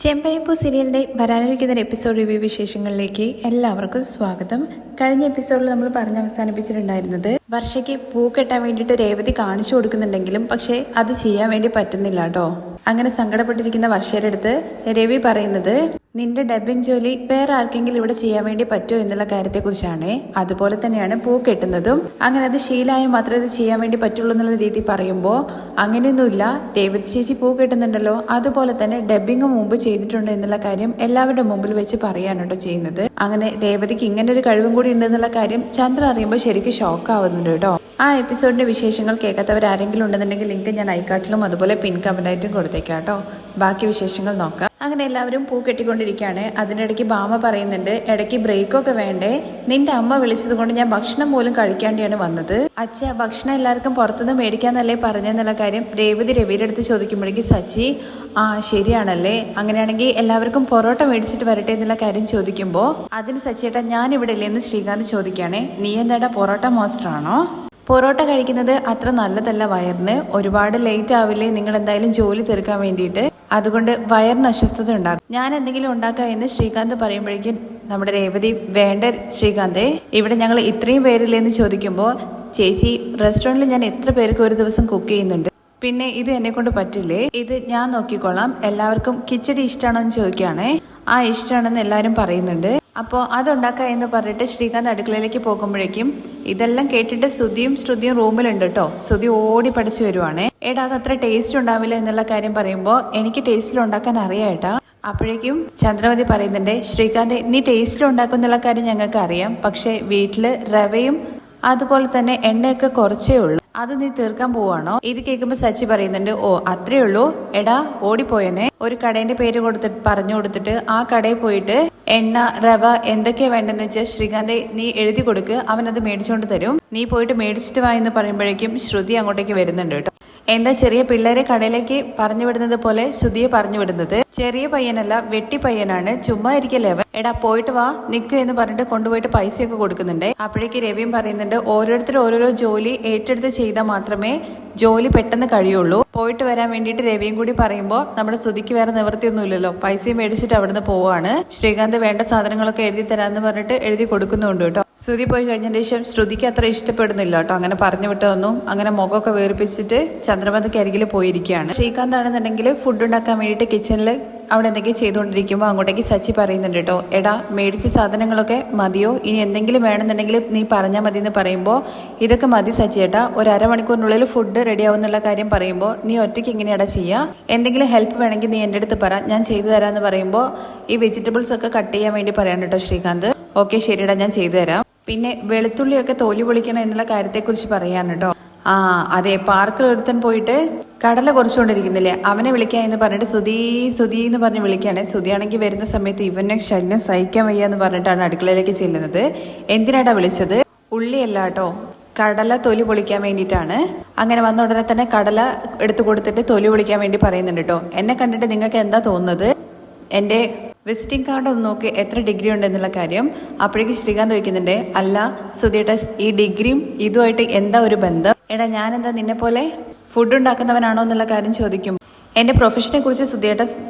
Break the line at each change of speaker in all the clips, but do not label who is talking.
ചെമ്പൈപ്പൂ സീരിയലിൻ്റെ വരാനിരിക്കുന്ന episode review വിശേഷങ്ങളിലേക്ക് എല്ലാവർക്കും സ്വാഗതം. കഴിഞ്ഞ എപ്പിസോഡിൽ നമ്മൾ പറഞ്ഞ് അവസാനിപ്പിച്ചിട്ടുണ്ടായിരുന്നത് വർഷയ്ക്ക് പൂ കെട്ടാൻ വേണ്ടിയിട്ട് രേവതി കാണിച്ചു കൊടുക്കുന്നുണ്ടെങ്കിലും പക്ഷേ അത് ചെയ്യാൻ വേണ്ടി പറ്റുന്നില്ല കേട്ടോ. അങ്ങനെ സങ്കടപ്പെട്ടിരിക്കുന്ന വർഷയുടെ അടുത്ത് രവി പറയുന്നത് നിന്റെ ഡബ്ബിംഗ് ജോലി വേറെ ആർക്കെങ്കിലും ഇവിടെ ചെയ്യാൻ വേണ്ടി പറ്റുമോ എന്നുള്ള കാര്യത്തെക്കുറിച്ചാണ്. അതുപോലെ തന്നെയാണ് പൂ കെട്ടുന്നതും. അങ്ങനെ അത് ശീലമായി മാത്രമേ ഇത് ചെയ്യാൻ വേണ്ടി പറ്റുള്ളൂ എന്നുള്ള രീതി പറയുമ്പോൾ അങ്ങനെയൊന്നുമില്ല, രേവതി ചേച്ചി പൂ കെട്ടുന്നുണ്ടല്ലോ, അതുപോലെ തന്നെ ഡബ്ബിംഗ് മുമ്പ് ചെയ്തിട്ടുണ്ട് എന്നുള്ള കാര്യം എല്ലാവരുടെ മുമ്പിൽ വെച്ച് പറയാനുണ്ടോ ചെയ്യുന്നത്. അങ്ങനെ രേവതിക്ക് ഇങ്ങനെ ഒരു കഴിവും കൂടി ഉണ്ടെന്നുള്ള കാര്യം ചന്ദ്ര അറിയുമ്പോൾ ശരിക്കും ഷോക്ക് ആവുന്നുണ്ട് കേട്ടോ. ആ എപ്പിസോഡിന്റെ വിശേഷങ്ങൾ കേൾക്കാത്തവർ ആരെങ്കിലും ഉണ്ടെന്നുണ്ടെങ്കിൽ ലിങ്ക് ഞാൻ ഐക്കാർട്ടിലും അതുപോലെ പിൻ കമന്റായിട്ടും കൊടുത്തേക്കാം കേട്ടോ. ബാക്കി വിശേഷങ്ങൾ നോക്കാം. അങ്ങനെ എല്ലാവരും പൂ കെട്ടിക്കൊണ്ടിരിക്കുകയാണ്. അതിനിടയ്ക്ക് ഭാമ പറയുന്നുണ്ട്, ഇടയ്ക്ക് ബ്രേക്കൊക്കെ വേണ്ടേ, നിന്റെ അമ്മ വിളിച്ചത് കൊണ്ട് ഞാൻ ഭക്ഷണം പോലും കഴിക്കാണ്ടിയാണ് വന്നത്. അച്ഛാ ഭക്ഷണം എല്ലാവർക്കും പുറത്തുനിന്ന് മേടിക്കാന്നല്ലേ പറഞ്ഞെന്നുള്ള കാര്യം രവിയുടെ അടുത്ത് ചോദിക്കുമ്പോഴേക്ക് സച്ചി ശരിയാണല്ലേ, അങ്ങനെയാണെങ്കിൽ എല്ലാവർക്കും പൊറോട്ട മേടിച്ചിട്ട് വരട്ടെ എന്നുള്ള കാര്യം ചോദിക്കുമ്പോൾ അതിന് സച്ചിയേട്ടാ ഞാൻ ഇവിടെ ഇല്ലെന്ന് ശ്രീകാന്ത് ചോദിക്കുകയാണേ, നീ എന്താടാ പൊറോട്ട മാസ്റ്റർ ആണോ? പൊറോട്ട കഴിക്കുന്നത് അത്ര നല്ലതല്ല വയറിന്, ഒരുപാട് ലേറ്റ് ആവില്ലേ നിങ്ങൾ എന്തായാലും ജോലി തീർക്കാൻ വേണ്ടിയിട്ട്, അതുകൊണ്ട് വയറിന് അസ്വസ്ഥത ഉണ്ടാകും, ഞാൻ എന്തെങ്കിലും ഉണ്ടാക്കാം എന്ന് ശ്രീകാന്ത് പറയുമ്പോഴേക്കും നമ്മുടെ രേവതി വേണ്ട ശ്രീകാന്തേ, ഇവിടെ ഞങ്ങൾ ഇത്രയും പേരില്ലേ എന്ന് ചോദിക്കുമ്പോൾ ചേച്ചി റെസ്റ്റോറൻറ്റിൽ ഞാൻ എത്ര പേർക്ക് ഒരു ദിവസം കുക്ക് ചെയ്യുന്നുണ്ട്, പിന്നെ ഇത് എന്നെ കൊണ്ട് പറ്റില്ലേ, ഇത് ഞാൻ നോക്കിക്കോളാം, എല്ലാവർക്കും കിച്ചടി ഇഷ്ടമാണോ എന്ന് ചോദിക്കുകയാണേ. ഇഷ്ടമാണെന്ന് എല്ലാവരും പറയുന്നുണ്ട്. അപ്പോൾ അതുണ്ടാക്കാം എന്ന് പറഞ്ഞിട്ട് ശ്രീകാന്ത് അടുക്കളയിലേക്ക് പോകുമ്പോഴേക്കും ഇതെല്ലാം കേട്ടിട്ട് ശ്രുതിയും റൂമിലുണ്ട് കേട്ടോ. ശ്രുതി ഓടി പഠിച്ചു വരുവാണേ. അത് അത്ര ടേസ്റ്റ് ഉണ്ടാവില്ല എന്നുള്ള കാര്യം പറയുമ്പോൾ എനിക്ക് ടേസ്റ്റിൽ ഉണ്ടാക്കാൻ അറിയാം. അപ്പോഴേക്കും ചന്ദ്രമതി പറയുന്നുണ്ട്, ശ്രീകാന്ത് നീ ടേസ്റ്റിൽ ഉണ്ടാക്കും എന്നുള്ള കാര്യം ഞങ്ങൾക്ക് അറിയാം, പക്ഷേ വീട്ടില് റവയും അതുപോലെ തന്നെ എണ്ണയൊക്കെ കുറച്ചേ ഉള്ളൂ, അത് നീ തീർക്കാൻ പോവാണോ? ഇത് കേൾക്കുമ്പോൾ സച്ചി പറയുന്നുണ്ട്, അത്രേ ഉള്ളൂ, ഓടിപ്പോയനെ ഒരു കടേന്റെ പേര് പറഞ്ഞു കൊടുത്തിട്ട് ആ കടയിൽ പോയിട്ട് എണ്ണ റവ എന്തൊക്കെയാ വേണ്ടെന്ന് വെച്ചാൽ ശ്രീകാന്തെ നീ എഴുതി കൊടുക്ക്, അവനത് മേടിച്ചോണ്ട് തരും, നീ പോയിട്ട് മേടിച്ചിട്ട് വാ എന്ന് പറയുമ്പോഴേക്കും ശ്രുതി അങ്ങോട്ടേക്ക് വരുന്നുണ്ട് കേട്ടോ. എന്താ ചെറിയ പിള്ളേരെ കടയിലേക്ക് പറഞ്ഞു വിടുന്നത് പോലെ ശ്രുതിയെ പറഞ്ഞു വിടുന്നത്? ചെറിയ പയ്യനല്ല, വെട്ടി പയ്യനാണ്, ചുമ്മാ ഇരിക്കല്ലേ അവൻ. പോയിട്ട് വാ നിക്ക് എന്ന് പറഞ്ഞിട്ട് കൊണ്ടുപോയിട്ട് പൈസയൊക്കെ കൊടുക്കുന്നുണ്ട്. അപ്പോഴേക്ക് രവിയും പറയുന്നുണ്ട്, ഓരോരുത്തരും ഓരോരോ ജോലി ഏറ്റെടുത്ത് ചെയ്താൽ മാത്രമേ ജോലി പെട്ടെന്ന് കഴിയുള്ളൂ. പോയിട്ട് വരാൻ വേണ്ടിയിട്ട് രവിയും കൂടി പറയുമ്പോൾ നമ്മുടെ ശ്രുതിക്ക് വേറെ നിവൃത്തിയൊന്നുമില്ലല്ലോ, പൈസയും മേടിച്ചിട്ട് അവിടുന്ന് പോവാണ്. ശ്രീകാന്ത് വേണ്ട സാധനങ്ങളൊക്കെ എഴുതി തരാന്ന് പറഞ്ഞിട്ട് എഴുതി കൊടുക്കുന്നുണ്ട് കേട്ടോ. ശ്രുതി പോയി കഴിഞ്ഞതിന് ശേഷം ശ്രുതിക്ക് അത്ര ഇഷ്ടപ്പെടുന്നില്ല കേട്ടോ അങ്ങനെ പറഞ്ഞു വിട്ടതൊന്നും. അങ്ങനെ മുഖമൊക്കെ വേർപ്പിച്ചിട്ട് ചന്ദ്രമതിക്ക് അരികിൽ പോയിരിക്കുകയാണ്. ശ്രീകാന്ത് ആണെന്നുണ്ടെങ്കിൽ ഫുഡ് ഉണ്ടാക്കാൻ വേണ്ടിയിട്ട് കിച്ചണിൽ അവിടെ എന്തെങ്കിലും ചെയ്തുകൊണ്ടിരിക്കുമ്പോൾ അങ്ങോട്ടേക്ക് സച്ചി പറയുന്നുണ്ട് കേട്ടോ, മേടിച്ച സാധനങ്ങളൊക്കെ മതിയോ, ഇനി എന്തെങ്കിലും വേണമെന്നുണ്ടെങ്കിൽ നീ പറഞ്ഞാൽ മതി എന്ന് പറയുമ്പോൾ ഇതൊക്കെ മതി സച്ചിയേട്ടാ, ഒരു അരമണിക്കൂറിനുള്ളിൽ ഫുഡ് റെഡി ആവുന്നുള്ള കാര്യം പറയുമ്പോൾ നീ ഒറ്റയ്ക്ക് എങ്ങനെയാടാ ചെയ്യുക, എന്തെങ്കിലും ഹെൽപ്പ് വേണമെങ്കിൽ നീ എൻ്റെ അടുത്ത് പറ, ഞാൻ ചെയ്തു തരാമെന്ന് പറയുമ്പോൾ ഈ വെജിറ്റബിൾസ് ഒക്കെ കട്ട് ചെയ്യാൻ വേണ്ടി പറയാൻ കേട്ടോ ശ്രീകാന്ത്. ഓക്കെ ശരിടാ ഞാൻ ചെയ്തു തരാം. പിന്നെ വെളുത്തുള്ളിയൊക്കെ തോലി പൊളിക്കണം എന്നുള്ള കാര്യത്തെക്കുറിച്ച് പറയാണ് കേട്ടോ. അതെ, പാർക്കിൽ ഒരുത്തൻ പോയിട്ട് കടല കുറച്ചുകൊണ്ടിരിക്കുന്നില്ലേ, അവനെ വിളിക്കുക എന്ന് പറഞ്ഞിട്ട് സുധി എന്ന് പറഞ്ഞ് വിളിക്കുകയാണ്. സുധിയാണെങ്കിൽ വരുന്ന സമയത്ത് ഇവനെ ശല്യം സഹിക്കാൻ വയ്യ എന്ന് പറഞ്ഞിട്ടാണ് അടുക്കളയിലേക്ക് ചെല്ലുന്നത്. എന്തിനാടാ വിളിച്ചത്? ഉള്ളിയല്ല കേട്ടോ, കടല തൊലി പൊളിക്കാൻ വേണ്ടിയിട്ടാണ്. അങ്ങനെ വന്ന ഉടനെ തന്നെ കടല എടുത്തു കൊടുത്തിട്ട് തൊലി പൊളിക്കാൻ വേണ്ടി പറയുന്നുണ്ട് കേട്ടോ. എന്നെ കണ്ടിട്ട് നിങ്ങൾക്ക് എന്താ തോന്നുന്നത്? എൻ്റെ വിസിറ്റിംഗ് കാർഡ് ഒന്ന് നോക്കി എത്ര ഡിഗ്രി ഉണ്ടെന്നുള്ള കാര്യം. അപ്പോഴേക്ക് ശ്രീകാന്ത് ചോദിക്കുന്നുണ്ട്, അല്ല സുധിയേട്ട ഈ ഡിഗ്രിയും ഇതുമായിട്ട് എന്താ ഒരു ബന്ധം? ഞാനെന്താ നിന്നെ പോലെ ഫുഡ് ഉണ്ടാക്കുന്നവനാണോ എന്നുള്ള കാര്യം ചോദിക്കും. എൻ്റെ പ്രൊഫഷനെ കുറിച്ച് സുധിയേട്ട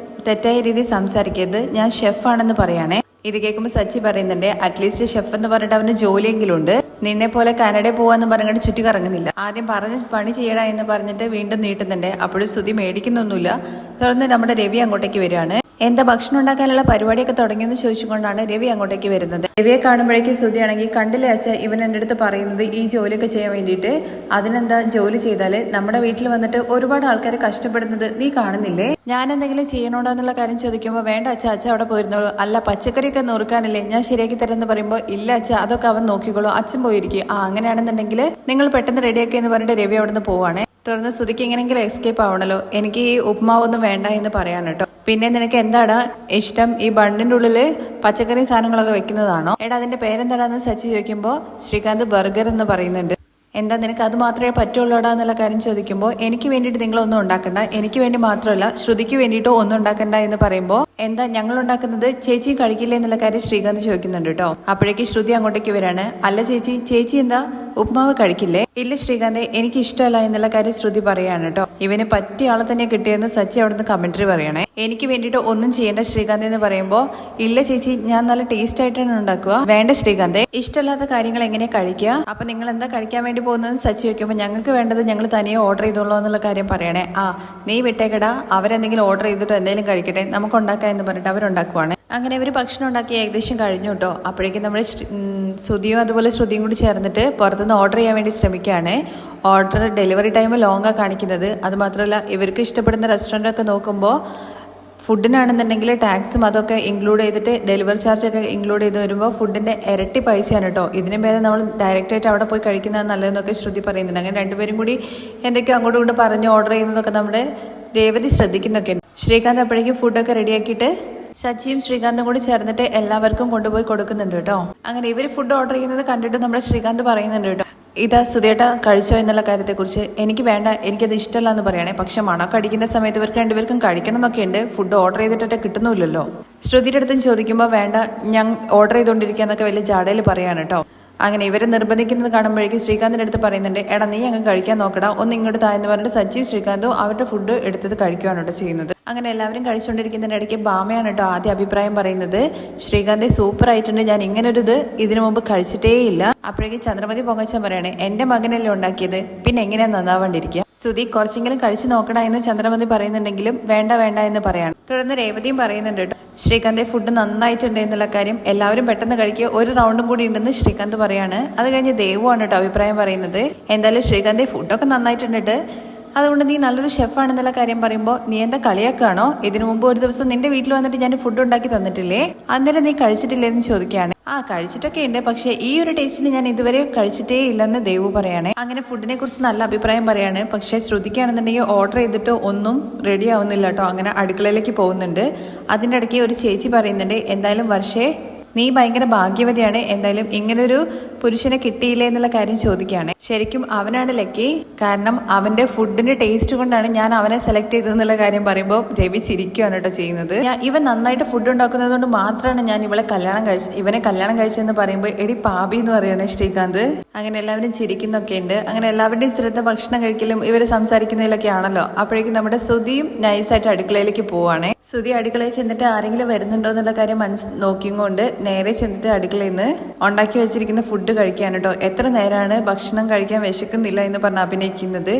തെറ്റായ രീതിയിൽ സംസാരിക്കരുത്, ഞാൻ ഷെഫാണെന്ന് പറയാണേ. ഇത് കേൾക്കുമ്പോൾ സച്ചി പറയുന്നുണ്ട്, അറ്റ്ലീസ്റ്റ് ഷെഫ് എന്ന് പറഞ്ഞിട്ട് അവന് ജോലിയെങ്കിലും ഉണ്ട്, നിന്നെ പോലെ കാനഡയിൽ പോവാന്ന് പറഞ്ഞിട്ട് ചുറ്റി കറങ്ങുന്നില്ല. ആദ്യം പറഞ്ഞ് പണി ചെയ്യടാ എന്ന് പറഞ്ഞിട്ട് വീണ്ടും നീട്ടുന്നുണ്ട്. അപ്പോഴും സുധി മേടിക്കുന്നൊന്നുമില്ല. തുടർന്ന് നമ്മുടെ രവി അങ്ങോട്ടേക്ക് വരികയാണ്. എന്താ ഭക്ഷണം ഉണ്ടാക്കാനുള്ള പരിപാടിയൊക്കെ തുടങ്ങിയെന്ന് ചോദിച്ചുകൊണ്ടാണ് രവി അങ്ങോട്ടേക്ക് വരുന്നത്. രവിയെ കാണുമ്പോഴേക്ക് ശ്രുതിയാണെങ്കിൽ കണ്ടില്ലേ അച്ഛ, ഇവൻ എൻ്റെ അടുത്ത് പറയുന്നത് ഈ ജോലിയൊക്കെ ചെയ്യാൻ വേണ്ടിയിട്ട്, അതിനെന്താ ജോലി ചെയ്താല് നമ്മുടെ വീട്ടിൽ വന്നിട്ട് ഒരുപാട് ആൾക്കാർ കഷ്ടപ്പെടുന്നത് നീ കാണുന്നില്ലേ, ഞാൻ എന്തെങ്കിലും ചെയ്യണോണ്ടോ എന്നുള്ള കാര്യം ചോദിക്കുമ്പോൾ വേണ്ട അച്ഛ, അച്ഛ അവിടെ പോയിരുന്നോളൂ, അല്ല പച്ചക്കറിയൊക്കെ നുറുക്കാനില്ലേ ഞാൻ ശരിയാക്കി തരാമെന്ന് പറയുമ്പോൾ ഇല്ല അച്ഛ അതൊക്കെ അവൻ നോക്കിക്കോളൂ, അച്ഛൻ പോയിരിക്കും. അങ്ങനെയാണെന്നുണ്ടെങ്കിൽ നിങ്ങൾ പെട്ടെന്ന് റെഡിയാക്കി എന്ന് പറഞ്ഞിട്ട് രവി അവിടെ നിന്ന് പോവാണ്. തുടർന്ന് ശ്രുതിക്ക് എങ്ങനെയെങ്കിലും എസ്കേപ്പ് ആവണല്ലോ, എനിക്ക് ഈ ഉപ്മാവൊന്നും വേണ്ട എന്ന് പറയാണ് കേട്ടോ. പിന്നെ നിനക്ക് എന്താടാ ഇഷ്ടം, ഈ ബണ്ണിൻ്റെ ഉള്ളിൽ പച്ചക്കറി സാധനങ്ങളൊക്കെ വെക്കുന്നതാണോ? അതിന്റെ പേരെന്താടാന്ന് സച്ചി ചോദിക്കുമ്പോൾ ശ്രീകാന്ത് ബർഗർ എന്ന് പറയുന്നുണ്ട്. എന്താ നിനക്ക് അത് മാത്രമേ പറ്റുള്ളൂടാ എന്നുള്ള കാര്യം ചോദിക്കുമ്പോൾ എനിക്ക് വേണ്ടിയിട്ട് നിങ്ങളൊന്നും ഉണ്ടാക്കണ്ട, എനിക്ക് വേണ്ടി മാത്രമല്ല ശ്രുതിക്ക് വേണ്ടിയിട്ടോ ഒന്നും ഉണ്ടാക്കണ്ട എന്ന് പറയുമ്പോൾ എന്താ ഞങ്ങൾ ഉണ്ടാക്കുന്നത് ചേച്ചി കഴിക്കില്ലേ എന്നുള്ള കാര്യം ശ്രീകാന്ത് ചോദിക്കുന്നുണ്ട് കേട്ടോ. അപ്പോഴേക്ക് ശ്രുതി അങ്ങോട്ടേക്ക് വരാണ്. അല്ല ചേച്ചി എന്താ ഉപ്മാവ് കഴിക്കില്ലേ? ഇല്ല ശ്രീകാന്ത്, എനിക്ക് ഇഷ്ടമല്ല എന്നുള്ള കാര്യം ശ്രുതി പറയാണ് കേട്ടോ. ഇവന് പറ്റിയ ആളെ തന്നെ കിട്ടിയെന്ന് സച്ചി അവിടെ നിന്ന് കമന്ററി പറയണേ. എനിക്ക് വേണ്ടിയിട്ട് ഒന്നും ചെയ്യേണ്ട ശ്രീകാന്ത് എന്ന് പറയുമ്പോൾ, ഇല്ല ചേച്ചി ഞാൻ നല്ല ടേസ്റ്റ് ആയിട്ടാണ് ഉണ്ടാക്കുക. വേണ്ട ശ്രീകാന്ത്, ഇഷ്ടമല്ലാത്ത കാര്യങ്ങൾ എങ്ങനെ കഴിക്കുക? അപ്പൊ നിങ്ങൾ എന്താ കഴിക്കാൻ വേണ്ടി പോകുന്നത് സച്ചി ചോദിക്കുമ്പോൾ, ഞങ്ങൾക്ക് വേണ്ടത് ഞങ്ങൾ തനിയെ ഓർഡർ ചെയ്തോളൂ എന്നുള്ള കാര്യം പറയണേ. നീ വിട്ടേക്കടാ, അവരെന്തെങ്കിലും ഓർഡർ ചെയ്തിട്ടോ എന്തെങ്കിലും കഴിക്കട്ടെ, നമുക്ക് ഉണ്ടാക്കാം എന്ന് പറഞ്ഞിട്ട് അവരുണ്ടാക്കുവാണ്. അങ്ങനെ അവർ ഭക്ഷണം ഉണ്ടാക്കി ഏകദേശം കഴിഞ്ഞു കേട്ടോ. അപ്പോഴേക്കും നമ്മൾ ശ്രുതിയും അതുപോലെ ശ്രുതിയും കൂടി ചേർന്നിട്ട് പുറത്തുനിന്ന് ഓർഡർ ചെയ്യാൻ വേണ്ടി ശ്രമിക്കുകയാണ്. ഓർഡർ ഡെലിവറി ടൈം ലോങ്ങാണ് കാണിക്കുന്നത്. അതുമാത്രമല്ല ഇവർക്ക് ഇഷ്ടപ്പെടുന്ന റെസ്റ്റോറൻ്റൊക്കെ നോക്കുമ്പോൾ ഫുഡിനാണെന്നുണ്ടെങ്കിൽ ടാക്സും അതൊക്കെ ഇൻക്ലൂഡ് ചെയ്തിട്ട് ഡെലിവറി ചാർജൊക്കെ ഇൻക്ലൂഡ് ചെയ്ത് വരുമ്പോൾ ഫുഡിൻ്റെ ഇരട്ടി പൈസയാണ് കേട്ടോ. ഇതിന് ഭേദം നമ്മൾ ഡയറക്റ്റായിട്ട് അവിടെ പോയി കഴിക്കുന്നതാണ് നല്ലതെന്നൊക്കെ ശ്രുതി പറയുന്നുണ്ട്. അങ്ങനെ രണ്ടുപേരും കൂടി എന്തൊക്കെയോ അങ്ങോട്ടും ഇങ്ങോട്ട് പറഞ്ഞ് ഓർഡർ ചെയ്യുന്നതൊക്കെ നമ്മുടെ രേവതി ശ്രദ്ധിക്കുന്നൊക്കെ ഉണ്ട്. ശ്രീകാന്ത് അപ്പോഴേക്കും ഫുഡൊക്കെ റെഡിയാക്കിയിട്ട് സച്ചിയും ശ്രീകാന്തും കൂടി ചേർന്നിട്ട് എല്ലാവർക്കും കൊണ്ടുപോയി കൊടുക്കുന്നുണ്ട് കേട്ടോ. അങ്ങനെ ഇവർ ഫുഡ് ഓർഡർ ചെയ്യുന്നത് കണ്ടിട്ട് നമ്മുടെ ശ്രീകാന്ത് പറയുന്നുണ്ട് കേട്ടോ, ഇതാ സുധേട്ട കഴിച്ചോ എന്നുള്ള കാര്യത്തെക്കുറിച്ച്. എനിക്ക് വേണ്ട, എനിക്കത് ഇഷ്ടമല്ല എന്ന് പറയണേ. പക്ഷെ മണമൊക്കെ അടിക്കുന്ന സമയത്ത് ഇവർക്ക് രണ്ടുപേർക്കും കഴിക്കണം എന്നൊക്കെ ഉണ്ട്. ഫുഡ് ഓർഡർ ചെയ്തിട്ട് കിട്ടുന്നില്ലല്ലോ. ശ്രുതിയുടെ അടുത്തും ചോദിക്കുമ്പോൾ വേണ്ട, ഞാൻ ഓർഡർ ചെയ്തുകൊണ്ടിരിക്കുക എന്നൊക്കെ വലിയ ജാടയിൽ പറയാണ് കേട്ടോ. അങ്ങനെ ഇവരെ നിർബന്ധിക്കുന്നത് കാണുമ്പോഴേക്കും ശ്രീകാന്തിൻ്റെ അടുത്ത് പറയുന്നുണ്ട്, എടാ നീ അങ്ങ് കഴിക്കാൻ നോക്കടാ, ഒന്ന് ഇങ്ങോട്ട് തായെന്ന് പറഞ്ഞിട്ട് സച്ചിയും ശ്രീകാന്തും അവരുടെ ഫുഡ് എടുത്തത് കഴിക്കുകയാണ് കേട്ടോ ചെയ്യുന്നത്. അങ്ങനെ എല്ലാവരും കഴിച്ചുകൊണ്ടിരിക്കുന്നതിൻ്റെ ഇടയ്ക്ക് ഭാമയാണ് കേട്ടോ ആദ്യം അഭിപ്രായം പറയുന്നത്. ശ്രീകാന്ത് സൂപ്പർ ആയിട്ടുണ്ട്, ഞാൻ ഇങ്ങനൊരു ഇതിനു മുമ്പ് കഴിച്ചിട്ടേ ഇല്ല. അപ്പോഴേക്കും ചന്ദ്രമതി പൊങ്ങച്ചാൻ പറയണേ, എൻ്റെ മകനല്ലേ ഉണ്ടാക്കിയത്, പിന്നെ എങ്ങനെയാ നന്നാവാണ്ടിരിക്കുക? സുധി കുറച്ചെങ്കിലും കഴിച്ചു നോക്കണ എന്ന് ചന്ദ്രമതി പറയുന്നുണ്ടെങ്കിലും വേണ്ട എന്ന് പറയാണ്. തുടർന്ന് രേവതിയും പറയുന്നുണ്ട് കേട്ടോ, ശ്രീകാന്ത് ഫുഡ് നന്നായിട്ടുണ്ട് എന്നുള്ള കാര്യം. എല്ലാവരും പെട്ടെന്ന് കഴിക്കുക, ഒരു റൗണ്ടും കൂടി ഉണ്ടെന്ന് ശ്രീകാന്ത് പറയാണ്. അത് കഴിഞ്ഞ് ദേവുവാണ് കേട്ടോ അഭിപ്രായം പറയുന്നത്. എന്തായാലും ശ്രീകാന്ത് ഫുഡൊക്കെ നന്നായിട്ടുണ്ട്, അതുകൊണ്ട് നീ നല്ലൊരു ഷെഫാണെന്നുള്ള കാര്യം പറയുമ്പോൾ നീ എന്താ കളിയാക്കുകയാണോ? ഇതിനു മുമ്പ് ഒരു ദിവസം നിന്റെ വീട്ടിൽ വന്നിട്ട് ഞാൻ ഫുഡ് ഉണ്ടാക്കി തന്നിട്ടില്ലേ, അന്നേരം നീ കഴിച്ചിട്ടില്ലേ എന്ന് ചോദിക്കുകയാണ്. കഴിച്ചിട്ടൊക്കെ ഉണ്ട്, പക്ഷെ ഈ ഒരു ടേസ്റ്റിൽ ഞാൻ ഇതുവരെ കഴിച്ചിട്ടേ ഇല്ലെന്ന് ദേവു പറയാണ്. അങ്ങനെ ഫുഡിനെ കുറിച്ച് നല്ല അഭിപ്രായം പറയാണ്. പക്ഷെ ശ്രുതിക്കാണെന്നുണ്ടെങ്കിൽ ഓർഡർ ചെയ്തിട്ട് ഒന്നും റെഡി ആവുന്നില്ല കേട്ടോ. അങ്ങനെ അടുക്കളയിലേക്ക് പോകുന്നുണ്ട്. അതിൻ്റെ ഇടയ്ക്ക് ഒരു ചേച്ചി പറയുന്നുണ്ട്, എന്തായാലും വർഷേ നീ ഭയങ്കര ഭാഗ്യവതിയാണ്, എന്തായാലും ഇങ്ങനൊരു പുരുഷനെ കിട്ടിയില്ലേ എന്നുള്ള കാര്യം ചോദിക്കുകയാണ്. ശരിക്കും അവനാണ് ലക്കി, കാരണം അവന്റെ ഫുഡിന്റെ ടേസ്റ്റ് കൊണ്ടാണ് ഞാൻ അവനെ സെലക്ട് ചെയ്തതെന്നുള്ള കാര്യം പറയുമ്പോൾ രവി ചിരിക്കുകയാണ് കേട്ടോ ചെയ്യുന്നത്. ഇവൻ നന്നായിട്ട് ഫുഡ് ഉണ്ടാക്കുന്നത് കൊണ്ട് മാത്രമാണ് ഞാൻ ഇവനെ കല്യാണം കഴിച്ചതെന്ന് പറയുമ്പോൾ എടി പാപി എന്ന് പറയാണ് ശ്രീകാന്ത്. അങ്ങനെ എല്ലാവരും ചിരിക്കുന്നൊക്കെ ഉണ്ട്. അങ്ങനെ എല്ലാവരുടെയും ശ്രദ്ധ ഭക്ഷണം കഴിക്കലും ഇവർ സംസാരിക്കുന്നതിലൊക്കെ ആണല്ലോ. അപ്പോഴേക്കും നമ്മുടെ ശ്രുതിയും നൈസായിട്ട് അടുക്കളയിലേക്ക് പോവാണ്. ശ്രുതി അടുക്കളയിൽ ചെന്നിട്ട് ആരെങ്കിലും വരുന്നുണ്ടോ എന്നുള്ള കാര്യം നോക്കിയും കൊണ്ട് നേരെ ചെന്നിട്ട് അടുക്കളയിൽ നിന്ന് ഉണ്ടാക്കി വെച്ചിരിക്കുന്ന ഫുഡ് കഴിക്കാണ് കേട്ടോ. എത്ര നേരമാണ് ഭക്ഷണം കഴിക്കാൻ വിശക്കുന്നില്ല എന്ന് പറഞ്ഞ് അഭിനയിക്കുന്നത്.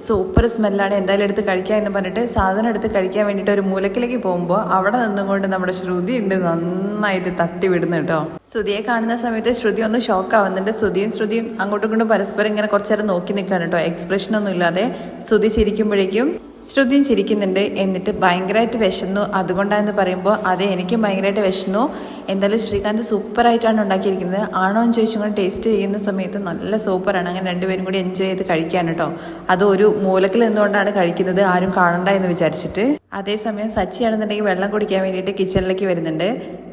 സൂപ്പർ സ്മെല്ലാണ്, എന്തായാലും എടുത്ത് കഴിക്കുക എന്ന് പറഞ്ഞിട്ട് സാധനം എടുത്ത് കഴിക്കാൻ വേണ്ടിയിട്ട് ഒരു മൂലക്കിലേക്ക് പോകുമ്പോൾ അവിടെ നിന്നുകൊണ്ട് നമ്മുടെ ശ്രുതി ഉണ്ട് നന്നായിട്ട് തട്ടി വിടുന്നു കേട്ടോ. ശ്രുതിയെ കാണുന്ന സമയത്ത് ശ്രുതി ഒന്ന് ഷോക്ക് ആവുന്നുണ്ട്. ശ്രുതിയും അങ്ങോട്ടും ഇങ്ങോട്ടും പരസ്പരം ഇങ്ങനെ കുറച്ചു നേരം നോക്കി നിൽക്കുകയാണ് കേട്ടോ. എക്സ്പ്രഷൻ ഒന്നും ഇല്ലാതെ ശ്രുതി ചിരിക്കുമ്പോഴേക്കും ശ്രുതിയും ചിരിക്കുന്നുണ്ട്. എന്നിട്ട് ഭയങ്കരമായിട്ട് വിശന്നു, അതുകൊണ്ടാണെന്ന് പറയുമ്പോൾ അതെ എനിക്കും ഭയങ്കരമായിട്ട് വിശന്നു. എന്തായാലും ശ്രീകാന്ത് സൂപ്പറായിട്ടാണ് ഉണ്ടാക്കിയിരിക്കുന്നത്. ആണോ എന്ന് ചോദിച്ചുകൊണ്ട് ടേസ്റ്റ് ചെയ്യുന്ന സമയത്ത് നല്ല സൂപ്പറാണ്. അങ്ങനെ രണ്ടുപേരും കൂടി എൻജോയ് ചെയ്ത് കഴിക്കാണ് കേട്ടോ. അത് ഒരു മൂലക്കിൽ നിന്നുകൊണ്ടാണ് കഴിക്കുന്നത്, ആരും കാണണ്ട എന്ന് വിചാരിച്ചിട്ട്. അതേസമയം സച്ചിയാണെന്നുണ്ടെങ്കിൽ വെള്ളം കുടിക്കാൻ വേണ്ടിയിട്ട് കിച്ചണിലേക്ക് വരുന്നുണ്ട്.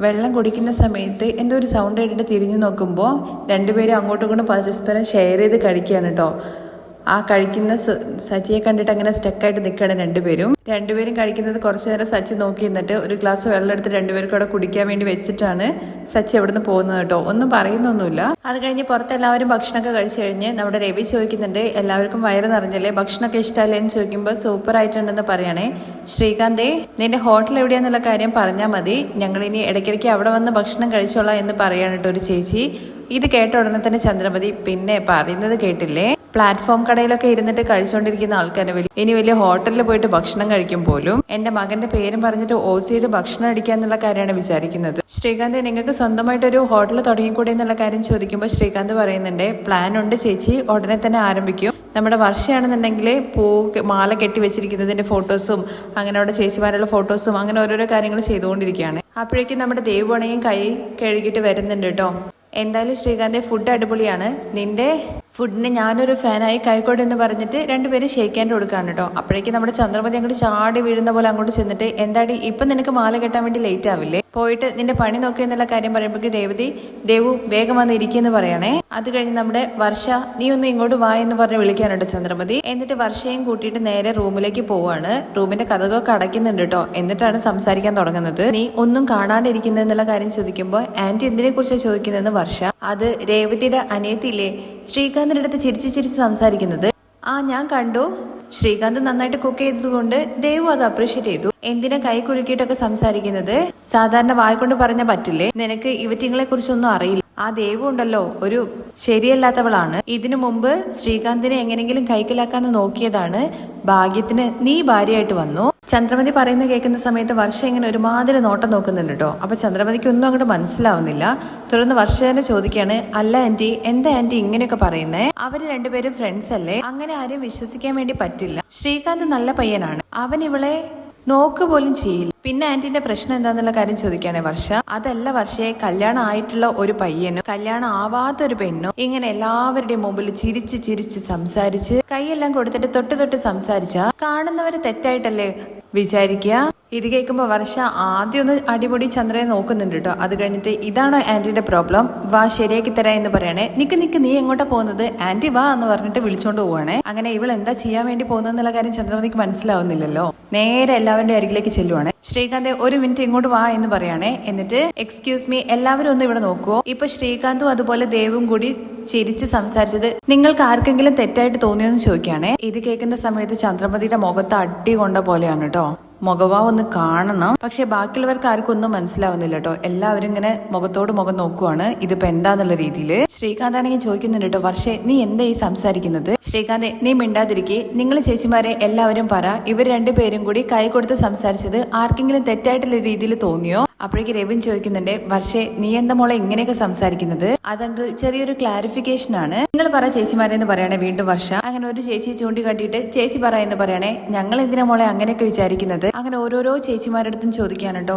വെള്ളം കുടിക്കുന്ന സമയത്ത് എന്തോ ഒരു സൗണ്ട് കേട്ടിട്ട് തിരിഞ്ഞു നോക്കുമ്പോൾ രണ്ടുപേരും അങ്ങോട്ടും ഇങ്ങോട്ടും പരസ്പരം ഷെയർ ചെയ്ത് കഴിക്കുകയാണ് കേട്ടോ. കഴിക്കുന്ന സച്ചിയെ കണ്ടിട്ട് അങ്ങനെ സ്റ്റക്കായിട്ട് നിൽക്കുകയാണ് രണ്ടുപേരും കഴിക്കുന്നത്. കുറച്ചു നേരം സച്ചി നോക്കി നിന്നിട്ട് ഒരു ഗ്ലാസ് വെള്ളം എടുത്ത് രണ്ടുപേർക്കും അവിടെ കുടിക്കാൻ വേണ്ടി വെച്ചിട്ടാണ് സച്ചി അവിടെ നിന്ന് പോകുന്നത് കേട്ടോ. ഒന്നും പറയുന്നൊന്നുമില്ല. അത് കഴിഞ്ഞ് പുറത്ത് എല്ലാവരും ഭക്ഷണമൊക്കെ കഴിച്ചു കഴിഞ്ഞ് നമ്മുടെ രവി ചോദിക്കുന്നുണ്ട്, എല്ലാവർക്കും വയറ് നിറഞ്ഞല്ലേ, ഭക്ഷണമൊക്കെ ഇഷ്ടമല്ലേ എന്ന് ചോദിക്കുമ്പോൾ സൂപ്പർ ആയിട്ടുണ്ടെന്ന് പറയണേ. ശ്രീകാന്തേ നിന്റെ ഹോട്ടൽ എവിടെയാന്നുള്ള കാര്യം പറഞ്ഞാൽ മതി, ഞങ്ങളിനി ഇടയ്ക്കിടയ്ക്ക് അവിടെ വന്ന് ഭക്ഷണം കഴിച്ചോളാം എന്ന് പറയാണ് കേട്ടോ ഒരു ചേച്ചി. ഇത് കേട്ട ഉടനെ തന്നെ ചന്ദ്രമതി, പിന്നെ പറയുന്നത് കേട്ടില്ലേ, പ്ലാറ്റ്ഫോം കടയിലൊക്കെ ഇരുന്നിട്ട് കഴിച്ചുകൊണ്ടിരിക്കുന്ന ആൾക്കാരെ ഇനി വലിയ ഹോട്ടലിൽ പോയിട്ട് ഭക്ഷണം കഴിക്കും പോലും. എന്റെ മകന്റെ പേരും പറഞ്ഞിട്ട് ഓസിയുടെ ഭക്ഷണം അടിക്കുക എന്നുള്ള കാര്യമാണ് വിചാരിക്കുന്നത്. ശ്രീകാന്ത് നിങ്ങൾക്ക് സ്വന്തമായിട്ടൊരു ഹോട്ടൽ തുടങ്ങിക്കൂടെ എന്നുള്ള കാര്യം ചോദിക്കുമ്പോൾ ശ്രീകാന്ത് പറയുന്നുണ്ട്, പ്ലാൻ ഉണ്ട് ചേച്ചി, ഉടനെ തന്നെ ആരംഭിക്കും. നമ്മുടെ വർഷയാണെന്നുണ്ടെങ്കിൽ മാല കെട്ടി വെച്ചിരിക്കുന്നതിന്റെ ഫോട്ടോസും അങ്ങനെ അവിടെ ചേച്ചിമാരുടെ ഫോട്ടോസും അങ്ങനെ ഓരോരോ കാര്യങ്ങൾ ചെയ്തുകൊണ്ടിരിക്കുകയാണ്. അപ്പോഴേക്കും നമ്മുടെ ദേവുവണയും കൈ കഴുകിയിട്ട് വരുന്നുണ്ട് കേട്ടോ. എന്തായാലും ശ്രീകാന്ത് ഫുഡ് അടിപൊളിയാണ്, നിന്റെ ഫുഡിന് ഞാനൊരു ഫാനായി കൈക്കോട് എന്ന് പറഞ്ഞിട്ട് രണ്ടുപേരും ഷേക്ക് ഹാൻഡ് കൊടുക്കാണ് കേട്ടോ. അപ്പോഴേക്കും നമ്മുടെ ചന്ദ്രമതി അങ്ങോട്ട് ചാടി വീഴുന്ന പോലെ അങ്ങോട്ട് ചെന്നിട്ട്, എന്താടി ഇപ്പം നിനക്ക് മാല കെട്ടാൻ വേണ്ടി ലേറ്റ് ആവില്ലേ, പോയിട്ട് നിന്റെ പണി നോക്കുക എന്നുള്ള കാര്യം പറയുമ്പോഴേക്കും ദേവു വേഗം വന്ന് ഇരിക്കുമെന്ന് പറയണേ. അത് കഴിഞ്ഞ് നമ്മുടെ വർഷ നീ ഒന്ന് ഇങ്ങോട്ട് വാ എന്ന് പറഞ്ഞ് വിളിക്കാനുണ്ട് ചന്ദ്രമതി. എന്നിട്ട് വർഷയും കൂട്ടിയിട്ട് നേരെ റൂമിലേക്ക് പോവാണ്. റൂമിന്റെ കഥകൊക്കെ അടയ്ക്കുന്നുണ്ട് കേട്ടോ. എന്നിട്ടാണ് സംസാരിക്കാൻ തുടങ്ങുന്നത്. നീ ഒന്നും കാണാണ്ടിരിക്കുന്നത് എന്നുള്ള കാര്യം ചോദിക്കുമ്പോൾ ആന്റി എന്തിനെ കുറിച്ചാണ് ചോദിക്കുന്നതെന്ന് വർഷ. അത് രേവതിയുടെ അനിയത്തിയില്ലേ ശ്രീകാന്തിന്റെ അടുത്ത് ചിരിച്ച് സംസാരിക്കുന്നത്. ഞാൻ കണ്ടു. ശ്രീകാന്ത് നന്നായിട്ട് കുക്ക് ചെയ്തതുകൊണ്ട് ദേവു അത് അപ്രീഷിയേറ്റ് ചെയ്തു. എന്തിനാ കൈ കുലുക്കിയിട്ടൊക്കെ സംസാരിക്കുന്നത്? സാധാരണ വായിക്കൊണ്ട് പറഞ്ഞ പറ്റില്ലേ? നിനക്ക് ഇവറ്റിങ്ങളെ കുറിച്ചൊന്നും അറിയില്ല. ആ ദേവു ഉണ്ടല്ലോ ഒരു ശരിയല്ലാത്തവളാണ്. ഇതിനു മുമ്പ് ശ്രീകാന്തിനെ എങ്ങനെങ്കിലും കൈക്കലാക്കാന്ന് നോക്കിയതാണ്. ഭാഗ്യത്തിന് നീ ഭാര്യയായിട്ട് വന്നു. ചന്ദ്രമതി പറയുന്ന കേൾക്കുന്ന സമയത്ത് വർഷ ഇങ്ങനെ ഒരുമാതിരി നോട്ടം നോക്കുന്നുണ്ട് കേട്ടോ. അപ്പൊ ചന്ദ്രമതിക്ക് ഒന്നും അങ്ങോട്ട് മനസ്സിലാവുന്നില്ല. തുടർന്ന് വർഷ തന്നെ ചോദിക്കാണ്, അല്ല ആന്റി എന്താ ആന്റി ഇങ്ങനെയൊക്കെ പറയുന്നേ? അവര് രണ്ടുപേരും ഫ്രണ്ട്സ് അല്ലേ? അങ്ങനെ ആരും വിശ്വസിക്കാൻ വേണ്ടി പറ്റില്ല. ശ്രീകാന്ത് നല്ല പയ്യനാണ്. അവൻ ഇവളെ നോക്ക് പോലും ചെയ്യില്ല. പിന്നെ ആന്റിന്റെ പ്രശ്നം എന്താന്നുള്ള കാര്യം ചോദിക്കുകയാണെ വർഷ. അതല്ല വർഷയെ, കല്യാണം ആയിട്ടുള്ള ഒരു പയ്യനും കല്യാണം ആവാത്ത ഒരു പെണ്ണും ഇങ്ങനെ എല്ലാവരുടെയും മുമ്പിൽ ചിരിച്ച് സംസാരിച്ച് കൈയെല്ലാം കൊടുത്തിട്ട് തൊട്ട് സംസാരിച്ച കാണുന്നവരെ തെറ്റായിട്ടല്ലേ വിചാരിക്കുക? ഇത് കേൾക്കുമ്പോ വർഷ ആദ്യം ഒന്ന് അടിപൊളി ചന്ദ്രയെ നോക്കുന്നുണ്ട് കേട്ടോ. അത് കഴിഞ്ഞിട്ട് ഇതാണോ ആന്റിന്റെ പ്രോബ്ലം, വാ ശരിയാക്കി തരാ എന്ന് പറയണേ. നിക്ക് നീ എങ്ങോട്ടാ പോകുന്നത്? ആന്റി വാ എന്ന് പറഞ്ഞിട്ട് വിളിച്ചോണ്ട് പോവാണേ. അങ്ങനെ ഇവൾ എന്താ ചെയ്യാൻ വേണ്ടി പോകുന്നതെന്നുള്ള കാര്യം ചന്ദ്രമതിക്ക് മനസ്സിലാവുന്നില്ലല്ലോ. നേരെ എല്ലാവരുടെ അരികിലേക്ക് ചെല്ലുവാണ്. ശ്രീകാന്ത് ഒരു മിനിറ്റ് ഇങ്ങോട്ട് വാ എന്ന് പറയാണേ. എന്നിട്ട് എക്സ്ക്യൂസ് മീ എല്ലാവരും ഒന്ന് ഇവിടെ നോക്കുവോ? ഇപ്പൊ ശ്രീകാന്തും അതുപോലെ ദേവും കൂടി ചിരിച്ച് സംസാരിച്ചത് നിങ്ങൾക്ക് ആർക്കെങ്കിലും തെറ്റായിട്ട് തോന്നിയോന്ന് ചോദിക്കുകയാണേ. ഇത് കേൾക്കുന്ന സമയത്ത് ചന്ദ്രമതിയുടെ മുഖത്ത് അടി കൊണ്ട പോലെയാണ് കേട്ടോ. മുഖഭാവം ഒന്ന് കാണണം. പക്ഷെ ബാക്കിയുള്ളവർക്ക് ആർക്കും ഒന്നും മനസ്സിലാവുന്നില്ല കേട്ടോ. എല്ലാവരും ഇങ്ങനെ മുഖത്തോട് മുഖം നോക്കുവാണ് ഇതിപ്പോ എന്താന്നുള്ള രീതിയിൽ. ശ്രീകാന്ത് ആണെങ്കിൽ ചോദിക്കുന്നുണ്ട് കേട്ടോ, വർഷേ നീ എന്താ ഈ സംസാരിക്കുന്നത്? ശ്രീകാന്ത് നീ മിണ്ടാതിരിക്കെ. നിങ്ങൾ ചേച്ചിമാരെ എല്ലാവരും പറ, ഇവർ രണ്ടുപേരും കൂടി കൈ കൊടുത്ത് സംസാരിച്ചത് ആർക്കെങ്കിലും തെറ്റായിട്ടുള്ള രീതിയിൽ തോന്നിയോ? അപ്പോഴേക്ക് രവിൻ ചോദിക്കുന്നുണ്ട്, വർഷേ നീ എന്താ മോളെ ഇങ്ങനെയൊക്കെ സംസാരിക്കുന്നത്? അതെങ്കിൽ ചെറിയൊരു ക്ലാരിഫിക്കേഷൻ ആണ്. നിങ്ങൾ പറ ചേച്ചിമാരെന്ന് പറയണേ വീണ്ടും വർഷ. അങ്ങനെ ഒരു ചേച്ചി ചൂണ്ടിക്കാട്ടിയിട്ട് ചേച്ചി പറ എന്ന് പറയണേ. ഞങ്ങൾ എന്തിനാ മോളെ അങ്ങനെയൊക്കെ വിചാരിക്കുന്നത്? അങ്ങനെ ഓരോരോ ചേച്ചിമാരടുത്തും ചോദിക്കാനുണ്ടോ,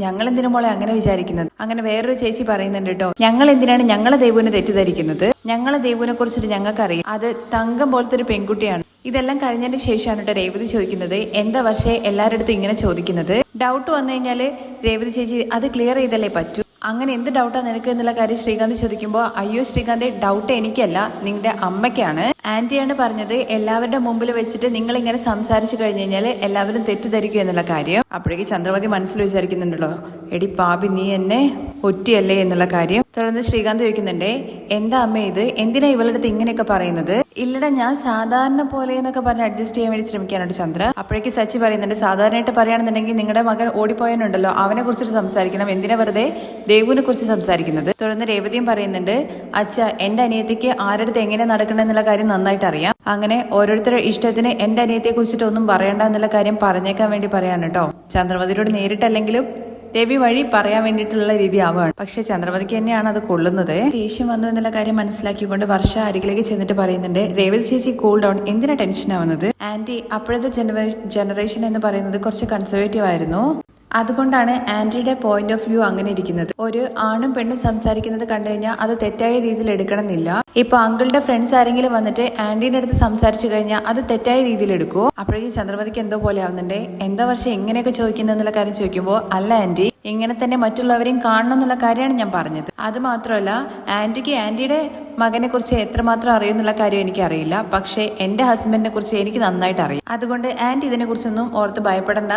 ഞങ്ങൾ എന്തിനാ മോളെ അങ്ങനെ വിചാരിക്കുന്നത്? അങ്ങനെ വേറൊരു ചേച്ചി പറയുന്നുണ്ട് കേട്ടോ, ഞങ്ങൾ എന്തിനാണ് ഞങ്ങളെ ദേവുവിനെ തെറ്റിദ്ധരിക്കുന്നത്? ഞങ്ങളെ ദേവുവിനെ കുറിച്ചിട്ട് ഞങ്ങൾക്കറിയാം, അത് തങ്കം പോലത്തെ ഒരു പെൺകുട്ടിയാണ്. ഇതെല്ലാം കഴിഞ്ഞതിന് ശേഷമാണ് കേട്ടോ രേവതി ചോദിക്കുന്നത്, എന്താ വർഷേ എല്ലാവരുടെ അടുത്തും ഇങ്ങനെ ചോദിക്കുന്നത്? ഡൗട്ട് വന്നു കഴിഞ്ഞാല് രേവതി ചേച്ചി അത് ക്ലിയർ ചെയ്തല്ലേ പറ്റൂ. അങ്ങനെ എന്ത് ഡൗട്ടാ നിനക്ക് എന്നുള്ള കാര്യം ശ്രീകാന്ത് ചോദിക്കുമ്പോൾ, അയ്യോ ശ്രീകാന്ത് ഡൗട്ട് എനിക്കല്ല നിങ്ങളുടെ അമ്മയ്ക്കാണ്. ആന്റിയാണ് പറഞ്ഞത് എല്ലാവരുടെ മുമ്പിൽ വെച്ചിട്ട് നിങ്ങൾ ഇങ്ങനെ സംസാരിച്ചു കഴിഞ്ഞു കഴിഞ്ഞാൽ എല്ലാവരും തെറ്റിദ്ധരിക്കും എന്നുള്ള കാര്യം. അപ്പോഴേക്ക് ചന്ദ്രമതി മനസ്സിൽ വിചാരിക്കുന്നുണ്ടല്ലോ, എടി പാപി നീ എന്നെ ഒറ്റിയല്ലേ എന്നുള്ള കാര്യം. തുടർന്ന് ശ്രീകാന്ത് ചോദിക്കുന്നുണ്ടേ, എന്താ അമ്മ ഇത്? എന്തിനാ ഇവളുടെ അടുത്ത് ഇങ്ങനെയൊക്കെ പറയുന്നത്? ഇല്ലടാ ഞാൻ സാധാരണ പോലെ എന്നൊക്കെ പറഞ്ഞ് അഡ്ജസ്റ്റ് ചെയ്യാൻ വേണ്ടി ശ്രമിക്കാനുണ്ട് ചന്ദ്ര. അപ്പോഴേക്ക് സച്ചി പറയുന്നുണ്ട്, സാധാരണയായിട്ട് പറയുകയാണെന്നുണ്ടെങ്കിൽ നിങ്ങളുടെ മകൻ ഓടിപ്പോയനുണ്ടല്ലോ അവനെ കുറിച്ചിട്ട് സംസാരിക്കണം, എന്തിനാ വെറുതെ ദേവുവിനെ കുറിച്ച് സംസാരിക്കുന്നത്? തുടർന്ന് രേവതിയും പറയുന്നുണ്ട്, അച്ഛ എന്റെ അനിയത്തിക്ക് ആരുടെ എങ്ങനെ നടക്കണം എന്നുള്ള കാര്യം നന്നായിട്ട് അറിയാം. അങ്ങനെ ഓരോരുത്തരുടെ ഇഷ്ടത്തിന് എന്റെ അനിയത്തിയെ കുറിച്ചിട്ട് ഒന്നും പറയണ്ട എന്നുള്ള കാര്യം പറഞ്ഞേക്കാൻ വേണ്ടി പറയാണ് കേട്ടോ. ചന്ദ്രമതിയോട് നേരിട്ടല്ലെങ്കിലും രവി വഴി പറയാൻ വേണ്ടിയിട്ടുള്ള രീതി ആവുകയാണ്. പക്ഷെ ചന്ദ്രമതിക്ക് തന്നെയാണ് അത് കൊള്ളുന്നത്. ദേഷ്യം വന്നു എന്നുള്ള കാര്യം മനസ്സിലാക്കിക്കൊണ്ട് വർഷ അരികിലേക്ക് ചെന്നിട്ട് പറയുന്നുണ്ട്, രേവതി ചേച്ചി കൂൾ ഡൗൺ, എന്തിനാ ടെൻഷൻ ആവുന്നത്? ആന്റി അപ്പോഴത്തെ ജനറേഷൻ എന്ന് പറയുന്നത് കുറച്ച് കൺസർവേറ്റീവ് ആയിരുന്നു. അതുകൊണ്ടാണ് ആന്റിയുടെ പോയിന്റ് ഓഫ് വ്യൂ അങ്ങനെ ഇരിക്കുന്നത്. ഒരു ആണും പെണ്ണും സംസാരിക്കുന്നത് കണ്ടു കഴിഞ്ഞാൽ അത് തെറ്റായ രീതിയിൽ എടുക്കണമെന്നില്ല. ഇപ്പൊ അങ്കിളുടെ ഫ്രണ്ട്സ് ആരെങ്കിലും വന്നിട്ട് ആന്റീന്റെ അടുത്ത് സംസാരിച്ചു കഴിഞ്ഞാൽ അത് തെറ്റായ രീതിയിൽ എടുക്കുമോ? അപ്പോഴേക്കും ചന്ദ്രമതിക്ക് എന്തോ പോലെ ആവുന്നുണ്ട്. എന്താ വർഷം എങ്ങനെയൊക്കെ ചോദിക്കുന്നത് എന്നുള്ള കാര്യം ചോദിക്കുമ്പോൾ, അല്ല ആന്റി ഇങ്ങനെ തന്നെ മറ്റുള്ളവരെയും കാണണം എന്നുള്ള കാര്യമാണ് ഞാൻ പറഞ്ഞത്. അത് മാത്രമല്ല ആന്റിക്ക് ആന്റിയുടെ മകനെ കുറിച്ച് എത്രമാത്രം അറിയുന്നുള്ള കാര്യം എനിക്കറിയില്ല. പക്ഷേ എന്റെ ഹസ്ബൻഡിനെ കുറിച്ച് എനിക്ക് നന്നായിട്ട് അറിയാം. അതുകൊണ്ട് ആന്റി ഇതിനെ കുറിച്ചൊന്നും ഓർത്ത് ഭയപ്പെടണ്ട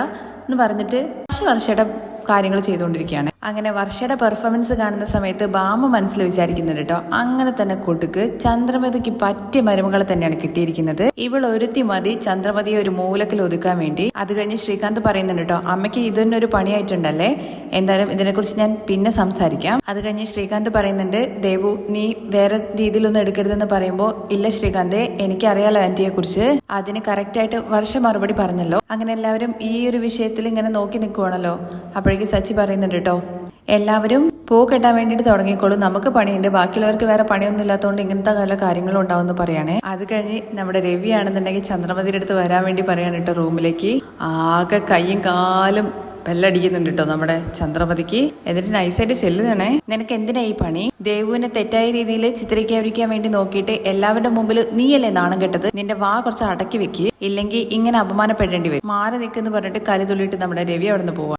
എന്ന് പറഞ്ഞിട്ട് വർഷയുടെ കാര്യങ്ങൾ ചെയ്തുകൊണ്ടിരിക്കുകയാണ്. അങ്ങനെ വർഷയുടെ പെർഫോമൻസ് കാണുന്ന സമയത്ത് ബാമ മനസ്സിൽ വിചാരിക്കുന്നുണ്ട് കേട്ടോ, അങ്ങനെ തന്നെ കൊടുക്ക് ചന്ദ്രമതിക്ക് പറ്റിയ മരുമകളെ തന്നെയാണ് കിട്ടിയിരിക്കുന്നത്. ഇവൾ ഒരുത്തി മതി ചന്ദ്രമതിയെ ഒരു മൂലക്കിൽ ഒതുക്കാൻ വേണ്ടി. അത് കഴിഞ്ഞ് ശ്രീകാന്ത് പറയുന്നുണ്ട് കേട്ടോ, അമ്മയ്ക്ക് ഇതൊന്നും ഒരു പണിയായിട്ടുണ്ടല്ലേ, എന്തായാലും ഇതിനെക്കുറിച്ച് ഞാൻ പിന്നെ സംസാരിക്കാം. അത് കഴിഞ്ഞ് ശ്രീകാന്ത് പറയുന്നുണ്ട്, ദേവു നീ വേറെ രീതിയിലൊന്നും എടുക്കരുതെന്ന് പറയുമ്പോൾ, ഇല്ല ശ്രീകാന്ത് എനിക്കറിയാലോ ആന്റിയെ കുറിച്ച്. അതിന് കറക്റ്റായിട്ട് വർഷ മറുപടി പറഞ്ഞല്ലോ. അങ്ങനെ എല്ലാവരും ഈ ഒരു വിഷയത്തിൽ ഇങ്ങനെ നോക്കി നിൽക്കുവാണല്ലോ. അപ്പോഴേക്ക് സച്ചി പറയുന്നുണ്ട് കേട്ടോ, എല്ലാവരും പൂ കെട്ടാൻ വേണ്ടിയിട്ട് തുടങ്ങിക്കോളും, നമുക്ക് പണിയുണ്ട്, ബാക്കിയുള്ളവർക്ക് വേറെ പണിയൊന്നും ഇല്ലാത്തതുകൊണ്ട് ഇങ്ങനത്തെ പല കാര്യങ്ങളും ഉണ്ടാവുമെന്ന് പറയണേ. അത് കഴിഞ്ഞ് നമ്മുടെ രവി ആണെന്നുണ്ടെങ്കിൽ ചന്ദ്രമതിയുടെ അടുത്ത് വരാൻ വേണ്ടി പറയാണ് കേട്ടോ റൂമിലേക്ക്. ആകെ കയ്യും കാലും ബെല്ലടിക്കുന്നുണ്ട് കേട്ടോ നമ്മുടെ ചന്ദ്രമതിക്ക്. എന്നിട്ട് നൈസായിട്ട് ചെല്ലുകയാണേ, നിനക്ക് എന്തിനാ ഈ പണി? ദേവുവിനെ തെറ്റായ രീതിയിൽ ചിത്രീകരിക്കാൻ വേണ്ടി നോക്കിയിട്ട് എല്ലാവരുടെ മുമ്പിൽ നീയല്ലേ നാണം കെട്ടത്? നിന്റെ വാ കുറച്ച് അടക്കി വെക്ക്, ഇല്ലെങ്കിൽ ഇങ്ങനെ അപമാനപ്പെടേണ്ടി വരും. മാറി നിൽക്കുന്നു പറഞ്ഞിട്ട് കലി തുള്ളിയിട്ട് നമ്മുടെ രവി അവിടെ നിന്ന് പോവാ.